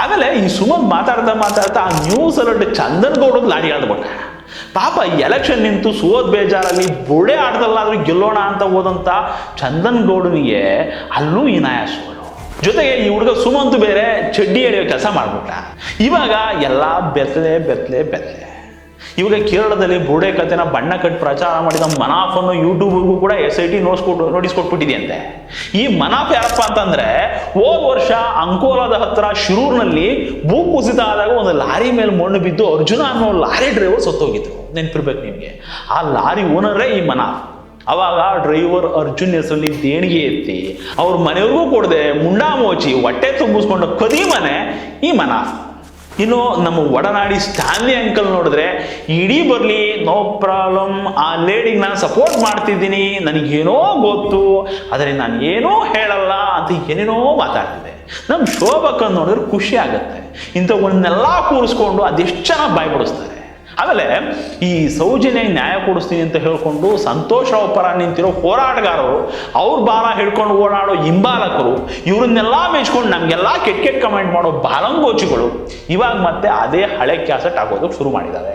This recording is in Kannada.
ಆಮೇಲೆ ಈ ಸುಮಂತ್ ಮಾತಾಡ್ತಾ ಆ ನ್ಯೂಸ್ ಅಲರ್ಟ್ ಚಂದನ್ ಗೌಡದ ಲಾಡಿ ಆಡ್ಬಿಟ್ಟ. ಪಾಪ ಎಲೆಕ್ಷನ್ ನಿಂತು ಸೋದ್ ಬೇಜಾರಲ್ಲಿ ಬುಡೆ ಆಟದಲ್ಲಾದ್ರೂ ಗೆಲ್ಲೋಣ ಅಂತ ಹೋದಂಥ ಚಂದನ್ ಗೌಡನಿಗೆ ಅಲ್ಲೂ ಇನಾಯ ಸೋಲು. ಜೊತೆಗೆ ಈ ಹುಡುಗ ಸುಮಂತ್ ಬೇರೆ ಚಡ್ಡಿ ಎಳೆಯೋ ಕೆಲಸ ಮಾಡ್ಬಿಟ್ಟ. ಇವಾಗ ಎಲ್ಲ ಬೆತ್ತಲೆ. ಇವಾಗ ಕೇರಳದಲ್ಲಿ ಬುಡೆ ಕಥೆನ ಬಣ್ಣ ಕಟ್ಟಿ ಪ್ರಚಾರ ಮಾಡಿದ ಮನಾಫನ್ನು ಯೂಟ್ಯೂಬ್ಗೂ ಕೂಡ SIT ನೋಟಿಸ್ ಕೊಟ್ಬಿಟ್ಟಿದೆಯಂತೆ. ಈ ಮನಾಫ್ ಯಾರಪ್ಪ ಅಂತಂದ್ರೆ ಹೋದ ವರ್ಷ ಅಂಕೋಲಾದ ಹತ್ರ ಶಿರೂರ್ನಲ್ಲಿ ಭೂಕುಸಿತ ಆದಾಗ ಒಂದು ಲಾರಿ ಮೇಲೆ ಮಣ್ಣು ಬಿದ್ದು ಅರ್ಜುನ ಅನ್ನೋ ಲಾರಿ ಡ್ರೈವರ್ ಸತ್ತೋಗಿದ್ರು. ನೆನ್ಪಿರ್ಬೇಕು ನಿಮಗೆ. ಆ ಲಾರಿ ಓನರೇ ಈ ಮನಾಫ್. ಅವಾಗ ಡ್ರೈವರ್ ಅರ್ಜುನ್ ಹೆಸರಲ್ಲಿ ದೇಣಿಗೆ ಎತ್ತಿ ಅವ್ರ ಮನೆಯವ್ರಿಗೂ ಕೊಡದೆ ಮುಂಡಾ ಮೋಚಿ ಹೊಟ್ಟೆ ತುಂಬಿಸ್ಕೊಂಡ ಕದಿ ಮನೆ ಈ ಮನಾಫ್. ಇನ್ನು ನಮ್ಮ ಒಡನಾಡಿ ಸ್ಟ್ಯಾನ್ಲಿ ಅಂಕಲ್ ನೋಡಿದ್ರೆ ಇಡೀ ಬರಲಿ, ನೋ ಪ್ರಾಬ್ಲಮ್, ಆ ಲೇಡಿಗೆ ನಾನು ಸಪೋರ್ಟ್ ಮಾಡ್ತಿದ್ದೀನಿ, ನನಗೇನೋ ಗೊತ್ತು, ಆದರೆ ನಾನು ಏನೂ ಹೇಳಲ್ಲ ಅಂತ ಏನೇನೋ ಮಾತಾಡ್ತಿದೆ. ನಮ್ಮ ಶೋಭಕ್ಕನ್ನು ನೋಡಿದ್ರೆ ಖುಷಿ ಆಗುತ್ತೆ. ಇಂಥವನ್ನೆಲ್ಲ ಕೂರಿಸ್ಕೊಂಡು ಅದೆಷ್ಟು ಚೆನ್ನಾಗಿ ಬಾಯ್ಬಿಡಿಸ್ತಾರೆ. ಆಮೇಲೆ ಈ ಸೌಜನ್ಯ ನ್ಯಾಯ ಕೊಡಿಸ್ತೀನಿ ಅಂತ ಹೇಳ್ಕೊಂಡು ಸಂತೋಷ್ ರಾವ್ ಪರ ನಿಂತಿರೋ ಹೋರಾಟಗಾರರು, ಅವ್ರ ಬಾಲ ಹಿಡ್ಕೊಂಡು ಓಡಾಡೋ ಹಿಂಬಾಲಕರು, ಇವರನ್ನೆಲ್ಲ ಮೆಚ್ಕೊಂಡು ನಮಗೆಲ್ಲ ಕೆಟ್ಟ ಕಮೆಂಟ್ ಮಾಡೋ ಬಾಲಂಗೋಚಿಗಳು ಇವಾಗ ಮತ್ತೆ ಅದೇ ಹಳೆ ಕ್ಯಾಸೆಟ್ ಆಗೋದಕ್ಕೆ ಶುರು ಮಾಡಿದ್ದಾರೆ.